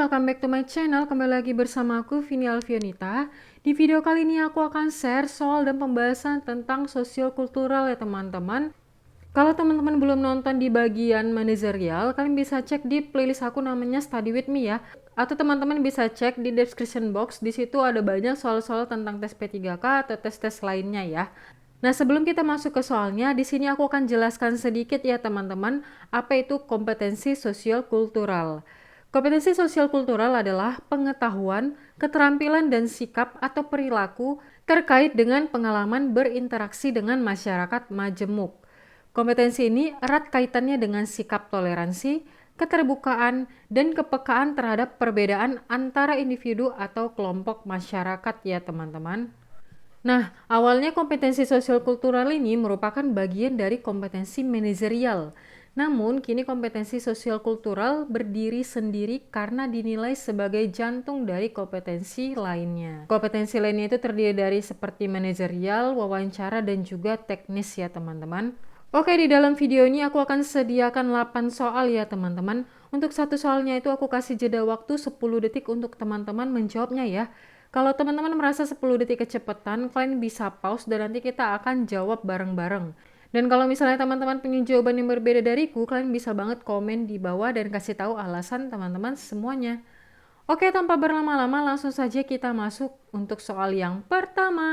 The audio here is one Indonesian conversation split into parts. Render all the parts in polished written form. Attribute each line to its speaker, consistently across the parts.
Speaker 1: welcome back to my channel. Kembali lagi bersama aku, Vini Alfianita. Di video kali ini aku akan share soal dan pembahasan tentang sosial kultural ya teman-teman. Kalau teman-teman belum nonton di bagian manajerial, kalian bisa cek di playlist aku namanya Study With Me ya. Atau teman-teman bisa cek di description box, di situ ada banyak soal-soal tentang tes P3K atau tes-tes lainnya ya. Nah, sebelum kita masuk ke soalnya, di sini aku akan jelaskan sedikit ya teman-teman, apa itu kompetensi sosial kultural. Kompetensi sosial kultural adalah pengetahuan, keterampilan dan sikap atau perilaku terkait dengan pengalaman berinteraksi dengan masyarakat majemuk. Kompetensi ini erat kaitannya dengan sikap toleransi, keterbukaan, dan kepekaan terhadap perbedaan antara individu atau kelompok masyarakat ya teman-teman. Nah, awalnya kompetensi sosial kultural ini merupakan bagian dari kompetensi manajerial. Namun, kini kompetensi sosial kultural berdiri sendiri karena dinilai sebagai jantung dari kompetensi lainnya. Kompetensi lainnya itu terdiri dari seperti manajerial, wawancara, dan juga teknis ya teman-teman. Oke, di dalam video ini aku akan sediakan 8 soal ya teman-teman. Untuk satu soalnya itu aku kasih jeda waktu 10 detik untuk teman-teman menjawabnya ya. Kalau teman-teman merasa 10 detik kecepatan, kalian bisa pause dan nanti kita akan jawab bareng-bareng. Dan kalau misalnya teman-teman punya jawaban yang berbeda dariku, kalian bisa banget komen di bawah dan kasih tahu alasan teman-teman semuanya. Oke, tanpa berlama-lama langsung saja kita masuk untuk soal yang pertama.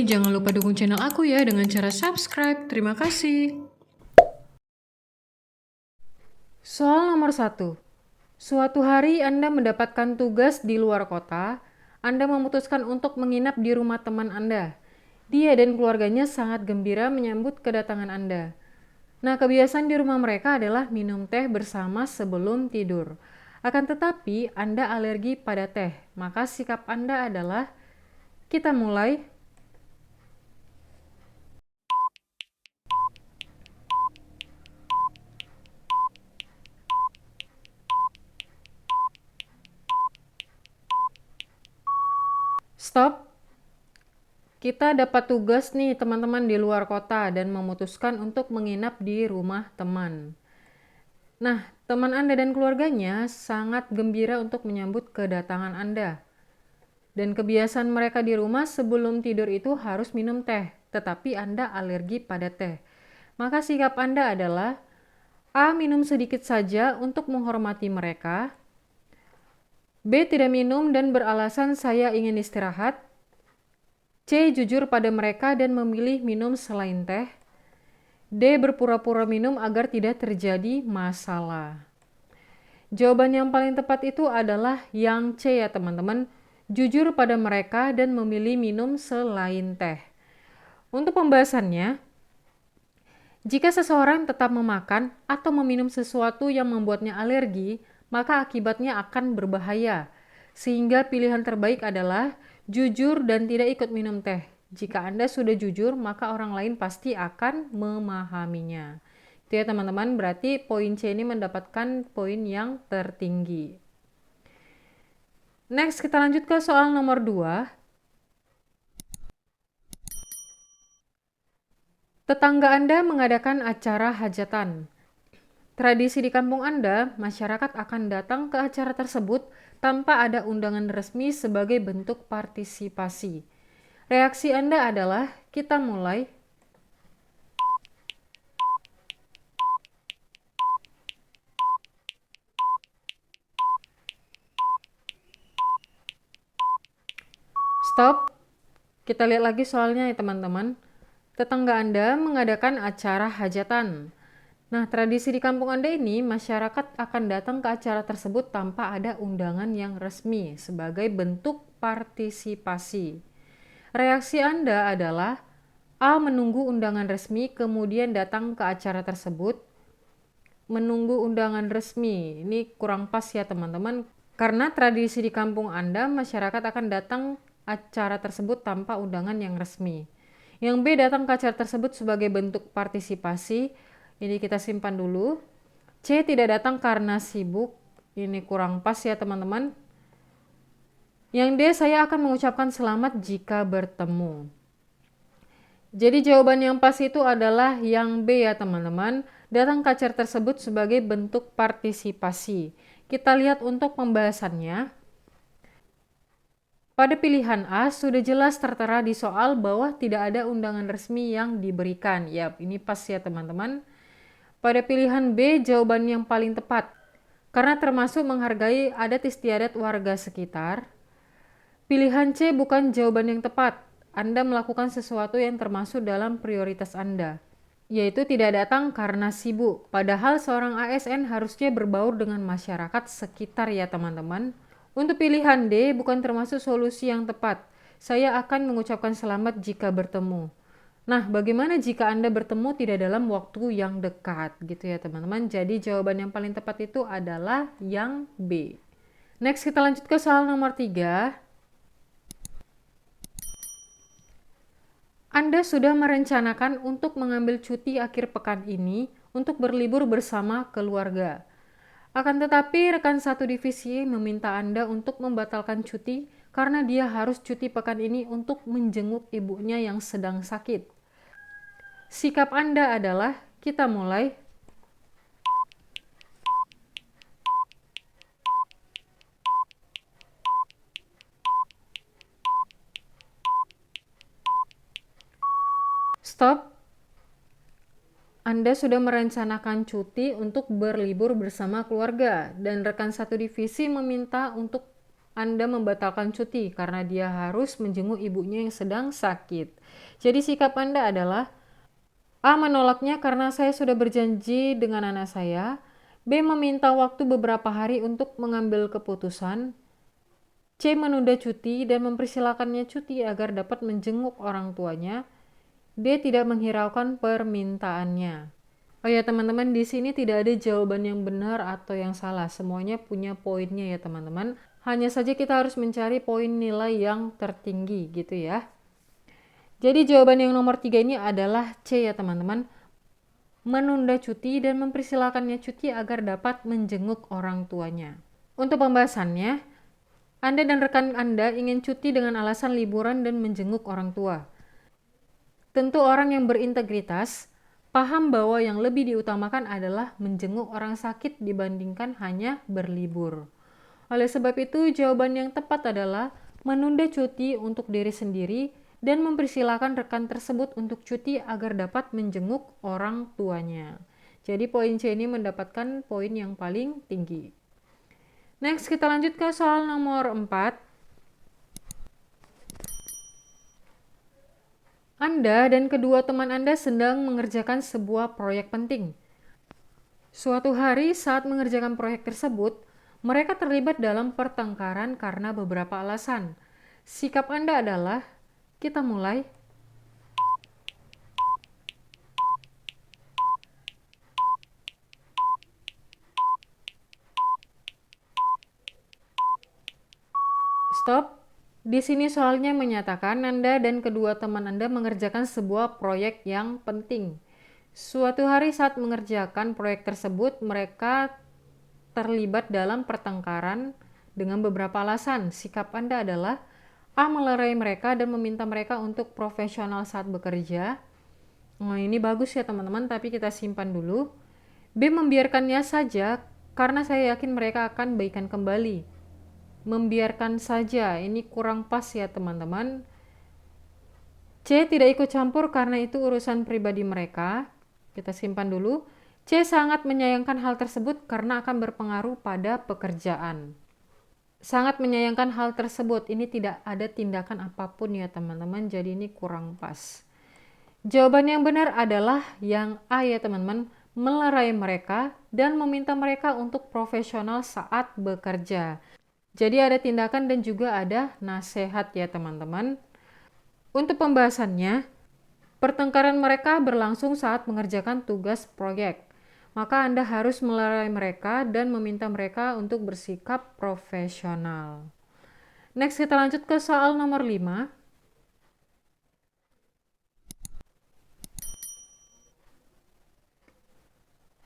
Speaker 1: Jangan lupa dukung channel aku ya dengan cara subscribe. Terima kasih. Soal nomor 1. Suatu hari Anda mendapatkan tugas di luar kota. Anda memutuskan untuk menginap di rumah teman Anda. Dia dan keluarganya sangat gembira menyambut kedatangan Anda. Nah, kebiasaan di rumah mereka adalah minum teh bersama sebelum tidur. Akan tetapi, Anda alergi pada teh. Maka sikap Anda adalah, kita mulai. Stop. Kita dapat tugas nih teman-teman di luar kota dan memutuskan untuk menginap di rumah teman. Nah, teman Anda dan keluarganya sangat gembira untuk menyambut kedatangan Anda. Dan kebiasaan mereka di rumah sebelum tidur itu harus minum teh, tetapi Anda alergi pada teh. Maka sikap Anda adalah A. Minum sedikit saja untuk menghormati mereka. B. Tidak minum dan beralasan saya ingin istirahat. C. Jujur pada mereka dan memilih minum selain teh. D. Berpura-pura minum agar tidak terjadi masalah. Jawaban yang paling tepat itu adalah yang C ya teman-teman. Jujur pada mereka dan memilih minum selain teh. Untuk pembahasannya, jika seseorang tetap memakan atau meminum sesuatu yang membuatnya alergi, maka akibatnya akan berbahaya. Sehingga pilihan terbaik adalah jujur dan tidak ikut minum teh. Jika Anda sudah jujur, maka orang lain pasti akan memahaminya. Itu ya teman-teman, berarti poin C ini mendapatkan poin yang tertinggi. Next, kita lanjut ke soal nomor 2. Tetangga Anda mengadakan acara hajatan. Tradisi di kampung Anda, masyarakat akan datang ke acara tersebut tanpa ada undangan resmi sebagai bentuk partisipasi. Reaksi Anda adalah, kita mulai. Stop. Kita lihat lagi soalnya ya teman-teman. Tetangga Anda mengadakan acara hajatan. Nah, tradisi di kampung Anda ini, masyarakat akan datang ke acara tersebut tanpa ada undangan yang resmi sebagai bentuk partisipasi. Reaksi Anda adalah A. Menunggu undangan resmi, kemudian datang ke acara tersebut. Menunggu undangan resmi, ini kurang pas ya teman-teman. Karena tradisi di kampung Anda, masyarakat akan datang acara tersebut tanpa undangan yang resmi. Yang B. Datang ke acara tersebut sebagai bentuk partisipasi. Ini kita simpan dulu. C. Tidak datang karena sibuk. Ini kurang pas ya teman-teman. Yang D. Saya akan mengucapkan selamat jika bertemu. Jadi jawaban yang pas itu adalah yang B ya teman-teman. Datang ke acara tersebut sebagai bentuk partisipasi. Kita lihat untuk pembahasannya. Pada pilihan A, sudah jelas tertera di soal bahwa tidak ada undangan resmi yang diberikan. Yap, ini pas ya teman-teman. Pada pilihan B, jawaban yang paling tepat. Karena termasuk menghargai adat istiadat warga sekitar. Pilihan C bukan jawaban yang tepat. Anda melakukan sesuatu yang termasuk dalam prioritas Anda, yaitu tidak datang karena sibuk. Padahal seorang ASN harusnya berbaur dengan masyarakat sekitar ya teman-teman. Untuk pilihan D bukan termasuk solusi yang tepat. Saya akan mengucapkan selamat jika bertemu. Nah, bagaimana jika Anda bertemu tidak dalam waktu yang dekat gitu ya teman-teman. Jadi jawaban yang paling tepat itu adalah yang B. Next kita lanjut ke soal nomor 3. Anda sudah merencanakan untuk mengambil cuti akhir pekan ini untuk berlibur bersama keluarga. Akan tetapi rekan satu divisi meminta Anda untuk membatalkan cuti karena dia harus cuti pekan ini untuk menjenguk ibunya yang sedang sakit. Sikap Anda adalah, kita mulai. Stop. Anda sudah merencanakan cuti untuk berlibur bersama keluarga dan rekan satu divisi meminta untuk Anda membatalkan cuti karena dia harus menjenguk ibunya yang sedang sakit. Jadi sikap Anda adalah A. Menolaknya karena saya sudah berjanji dengan anak saya. B. Meminta waktu beberapa hari untuk mengambil keputusan. C. Menunda cuti dan mempersilakannya cuti agar dapat menjenguk orang tuanya. D. Tidak menghiraukan permintaannya. Oh ya teman-teman, di sini tidak ada jawaban yang benar atau yang salah. Semuanya punya poinnya ya teman-teman. Hanya saja kita harus mencari poin nilai yang tertinggi gitu ya. Jadi jawaban yang nomor 3 ini adalah C ya teman-teman. Menunda cuti dan mempersilakannya cuti agar dapat menjenguk orang tuanya. Untuk pembahasannya, Anda dan rekan Anda ingin cuti dengan alasan liburan dan menjenguk orang tua. Tentu orang yang berintegritas paham bahwa yang lebih diutamakan adalah menjenguk orang sakit dibandingkan hanya berlibur. Oleh sebab itu, jawaban yang tepat adalah menunda cuti untuk diri sendiri dan mempersilahkan rekan tersebut untuk cuti agar dapat menjenguk orang tuanya. Jadi poin C ini mendapatkan poin yang paling tinggi. Next, kita lanjut ke soal nomor 4. Anda dan kedua teman Anda sedang mengerjakan sebuah proyek penting. Suatu hari saat mengerjakan proyek tersebut, mereka terlibat dalam pertengkaran karena beberapa alasan. Sikap Anda adalah, kita mulai. Stop. Di sini soalnya menyatakan Anda dan kedua teman Anda mengerjakan sebuah proyek yang penting. Suatu hari saat mengerjakan proyek tersebut, mereka terlibat dalam pertengkaran dengan beberapa alasan. Sikap Anda adalah A. Melerai mereka dan meminta mereka untuk profesional saat bekerja. Nah, ini bagus ya teman-teman, tapi kita simpan dulu. B. Membiarkannya saja karena saya yakin mereka akan baikan kembali. Membiarkan saja, ini kurang pas ya teman-teman. C. Tidak ikut campur karena itu urusan pribadi mereka. Kita simpan dulu. C. Sangat menyayangkan hal tersebut karena akan berpengaruh pada pekerjaan. Sangat menyayangkan hal tersebut, ini tidak ada tindakan apapun ya teman-teman, jadi ini kurang pas. Jawaban yang benar adalah yang A ya teman-teman, melerai mereka dan meminta mereka untuk profesional saat bekerja. Jadi ada tindakan dan juga ada nasihat ya teman-teman. Untuk pembahasannya, pertengkaran mereka berlangsung saat mengerjakan tugas proyek. Maka Anda harus melerai mereka dan meminta mereka untuk bersikap profesional. Next kita lanjut ke soal nomor 5.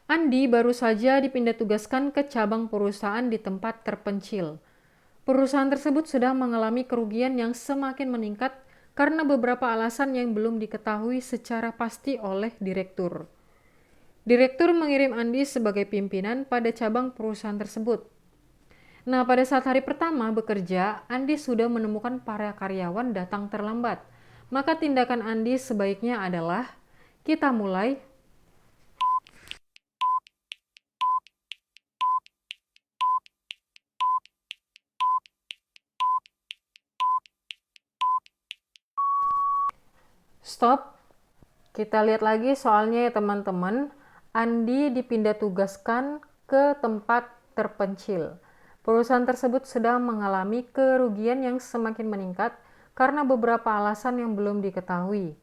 Speaker 1: Andi baru saja dipindah tugaskan ke cabang perusahaan di tempat terpencil. Perusahaan tersebut sedang mengalami kerugian yang semakin meningkat karena beberapa alasan yang belum diketahui secara pasti oleh direktur. Direktur mengirim Andi sebagai pimpinan pada cabang perusahaan tersebut. Nah, pada saat hari pertama bekerja, Andi sudah menemukan para karyawan datang terlambat. Maka tindakan Andi sebaiknya adalah kita mulai. Stop. Kita lihat lagi soalnya ya teman-teman. Andi dipindah tugaskan ke tempat terpencil. Perusahaan tersebut sedang mengalami kerugian yang semakin meningkat karena beberapa alasan yang belum diketahui.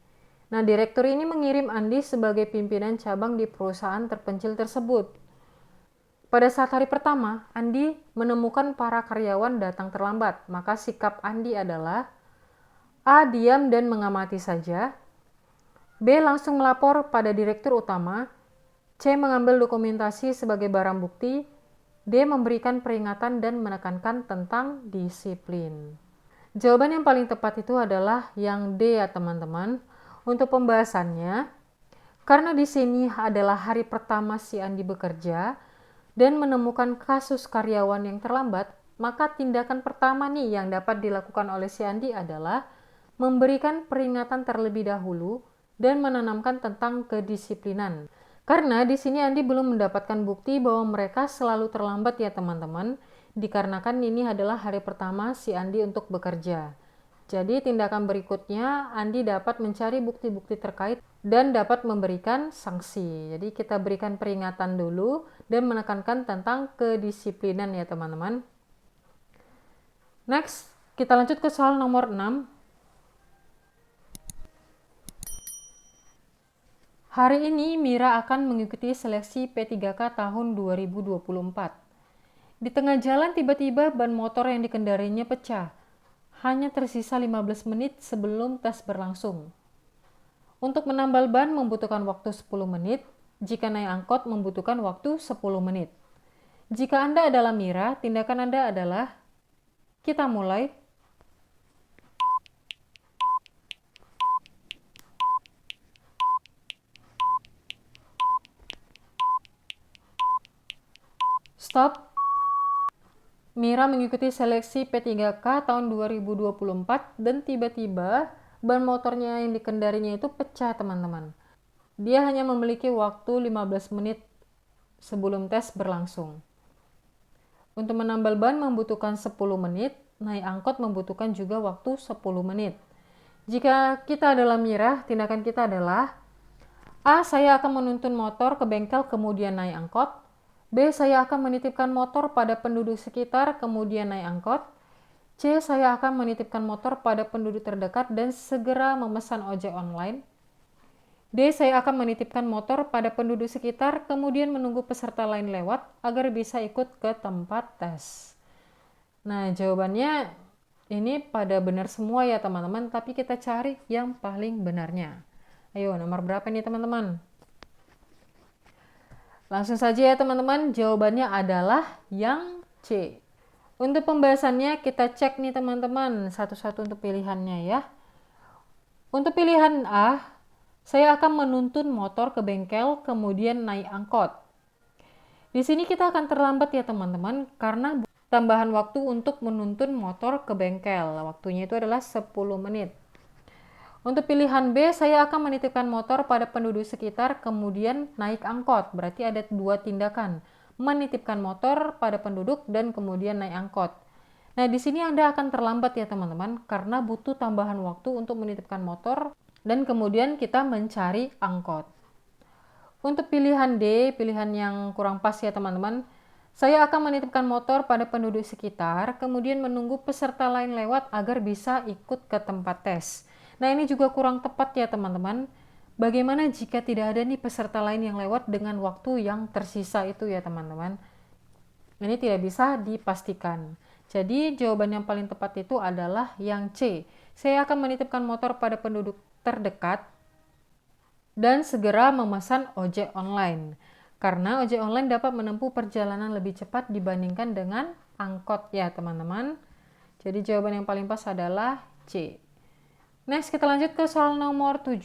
Speaker 1: Nah, direktur ini mengirim Andi sebagai pimpinan cabang di perusahaan terpencil tersebut. Pada saat hari pertama, Andi menemukan para karyawan datang terlambat. Maka sikap Andi adalah A. Diam dan mengamati saja. B. Langsung melapor pada direktur utama. C. Mengambil dokumentasi sebagai barang bukti. D. Memberikan peringatan dan menekankan tentang disiplin. Jawaban yang paling tepat itu adalah yang D ya teman-teman. Untuk pembahasannya, karena di sini adalah hari pertama si Andi bekerja dan menemukan kasus karyawan yang terlambat, maka tindakan pertama nih yang dapat dilakukan oleh si Andi adalah memberikan peringatan terlebih dahulu dan menanamkan tentang kedisiplinan. Karena di sini Andi belum mendapatkan bukti bahwa mereka selalu terlambat ya teman-teman, dikarenakan ini adalah hari pertama si Andi untuk bekerja. Jadi tindakan berikutnya Andi dapat mencari bukti-bukti terkait dan dapat memberikan sanksi. Jadi kita berikan peringatan dulu dan menekankan tentang kedisiplinan ya teman-teman. Next, kita lanjut ke soal nomor 6. Hari ini Mira akan mengikuti seleksi P3K tahun 2024. Di tengah jalan tiba-tiba ban motor yang dikendarinya pecah. Hanya tersisa 15 menit sebelum tes berlangsung. Untuk menambal ban membutuhkan waktu 10 menit, jika naik angkot membutuhkan waktu 10 menit. Jika Anda adalah Mira, tindakan Anda adalah kita mulai. Stop. Mira mengikuti seleksi P3K tahun 2024 dan tiba-tiba ban motornya yang dikendarinya itu pecah teman-teman. Dia hanya memiliki waktu 15 menit sebelum tes berlangsung. Untuk menambal ban membutuhkan 10 menit, naik angkot membutuhkan juga waktu 10 menit. Jika kita adalah Mira, tindakan kita adalah A. Saya akan menuntun motor ke bengkel kemudian naik angkot. B. Saya akan menitipkan motor pada penduduk sekitar kemudian naik angkot. C. Saya akan menitipkan motor pada penduduk terdekat dan segera memesan ojek online. D. Saya akan menitipkan motor pada penduduk sekitar kemudian menunggu peserta lain lewat agar bisa ikut ke tempat tes. Nah, jawabannya ini pada benar semua ya teman-teman, tapi kita cari yang paling benarnya. Ayo, nomor berapa nih teman-teman? Langsung saja ya teman-teman, jawabannya adalah yang C. Untuk pembahasannya kita cek nih teman-teman, satu-satu untuk pilihannya ya. Untuk pilihan A, saya akan menuntun motor ke bengkel kemudian naik angkot. Di sini kita akan terlambat ya teman-teman, karena tambahan waktu untuk menuntun motor ke bengkel. Waktunya itu adalah 10 menit. Untuk pilihan B, saya akan menitipkan motor pada penduduk sekitar kemudian naik angkot. Berarti ada dua tindakan, menitipkan motor pada penduduk dan kemudian naik angkot. Nah, di sini Anda akan terlambat ya teman-teman, karena butuh tambahan waktu untuk menitipkan motor dan kemudian kita mencari angkot. Untuk pilihan D, pilihan yang kurang pas ya teman-teman, saya akan menitipkan motor pada penduduk sekitar, kemudian menunggu peserta lain lewat agar bisa ikut ke tempat tes. Nah, ini juga kurang tepat ya teman-teman. Bagaimana jika tidak ada nih peserta lain yang lewat dengan waktu yang tersisa itu ya teman-teman? Ini tidak bisa dipastikan. Jadi jawaban yang paling tepat itu adalah yang C. Saya akan menitipkan motor pada penduduk terdekat dan segera memesan ojek online. Karena ojek online dapat menempuh perjalanan lebih cepat dibandingkan dengan angkot ya teman-teman. Jadi jawaban yang paling pas adalah C. Next, kita lanjut ke soal nomor 7.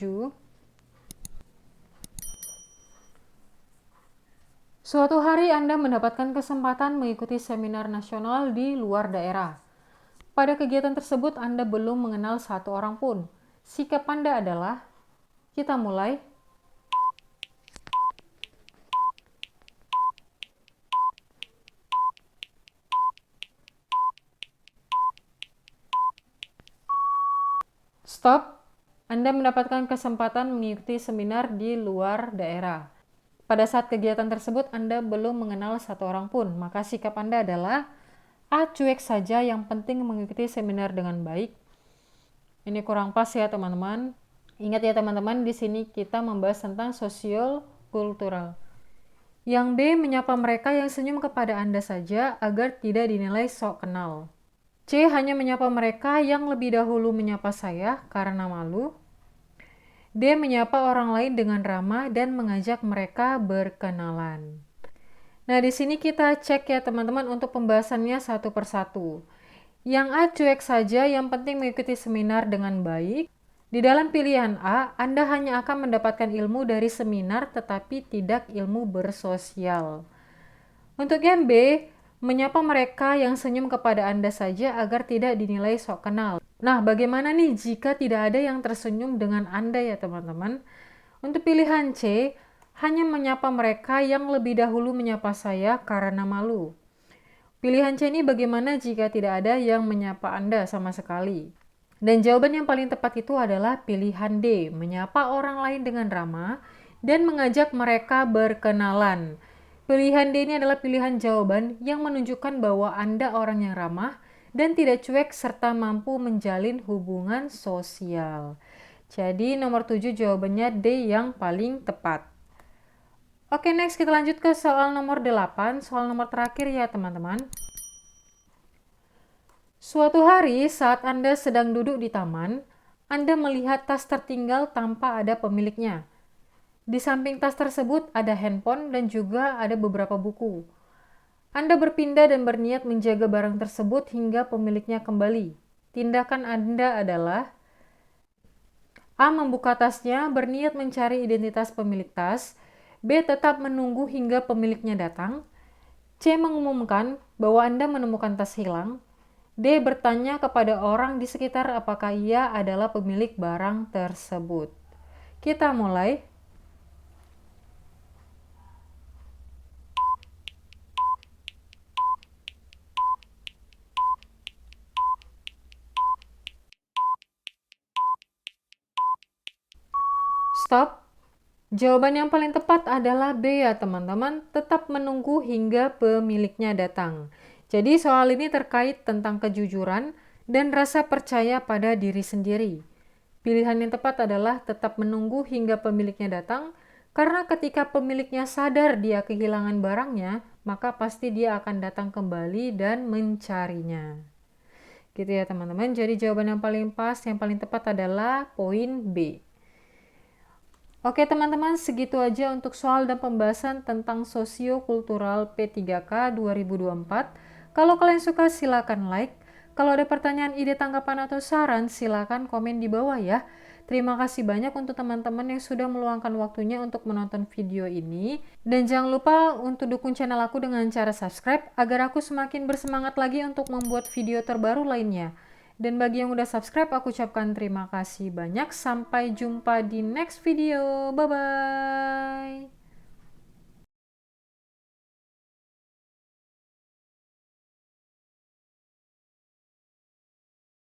Speaker 1: Suatu hari Anda mendapatkan kesempatan mengikuti seminar nasional di luar daerah. Pada kegiatan tersebut Anda belum mengenal satu orang pun. Sikap Anda adalah, kita mulai. Stop. Anda mendapatkan kesempatan mengikuti seminar di luar daerah. Pada saat kegiatan tersebut Anda belum mengenal satu orang pun, maka sikap Anda adalah A. Cuek saja, yang penting mengikuti seminar dengan baik. Ini kurang pas ya teman-teman. Ingat ya teman-teman, di sini kita membahas tentang sosial kultural. Yang B. Menyapa mereka yang senyum kepada Anda saja agar tidak dinilai sok kenal. C. Hanya menyapa mereka yang lebih dahulu menyapa saya karena malu. D. Menyapa orang lain dengan ramah dan mengajak mereka berkenalan. Nah, di sini kita cek ya teman-teman untuk pembahasannya satu persatu. Yang A. Cuek saja, yang penting mengikuti seminar dengan baik. Di dalam pilihan A, Anda hanya akan mendapatkan ilmu dari seminar tetapi tidak ilmu bersosial. Untuk yang B, menyapa mereka yang senyum kepada Anda saja agar tidak dinilai sok kenal. Nah, bagaimana nih jika tidak ada yang tersenyum dengan Anda ya teman-teman? Untuk pilihan C, hanya menyapa mereka yang lebih dahulu menyapa saya karena malu. Pilihan C ini bagaimana jika tidak ada yang menyapa Anda sama sekali? Dan jawaban yang paling tepat itu adalah pilihan D, menyapa orang lain dengan ramah dan mengajak mereka berkenalan. Pilihan D ini adalah pilihan jawaban yang menunjukkan bahwa Anda orang yang ramah dan tidak cuek serta mampu menjalin hubungan sosial. Jadi nomor 7 jawabannya D yang paling tepat. Oke, next kita lanjut ke soal nomor 8, soal nomor terakhir ya teman-teman. Suatu hari saat Anda sedang duduk di taman, Anda melihat tas tertinggal tanpa ada pemiliknya. Di samping tas tersebut ada handphone dan juga ada beberapa buku. Anda berpindah dan berniat menjaga barang tersebut hingga pemiliknya kembali. Tindakan Anda adalah A. Membuka tasnya, berniat mencari identitas pemilik tas. B. Tetap menunggu hingga pemiliknya datang. C. Mengumumkan bahwa Anda menemukan tas hilang. D. Bertanya kepada orang di sekitar apakah ia adalah pemilik barang tersebut. Kita mulai. Stop. Jawaban yang paling tepat adalah B ya teman-teman, tetap menunggu hingga pemiliknya datang. Jadi soal ini terkait tentang kejujuran dan rasa percaya pada diri sendiri. Pilihan yang tepat adalah tetap menunggu hingga pemiliknya datang, karena ketika pemiliknya sadar dia kehilangan barangnya, maka pasti dia akan datang kembali dan mencarinya. Gitu ya teman-teman, jadi jawaban yang paling pas, yang paling tepat adalah poin B. Oke teman-teman, segitu aja untuk soal dan pembahasan tentang sosiokultural P3K 2024. Kalau kalian suka silakan like. Kalau ada pertanyaan, ide, tanggapan, atau saran, silakan komen di bawah ya. Terima kasih banyak untuk teman-teman yang sudah meluangkan waktunya untuk menonton video ini. Dan jangan lupa untuk dukung channel aku dengan cara subscribe agar aku semakin bersemangat lagi untuk membuat video terbaru lainnya. Dan bagi yang udah subscribe, aku ucapkan terima kasih banyak. Sampai jumpa di next video. Bye-bye.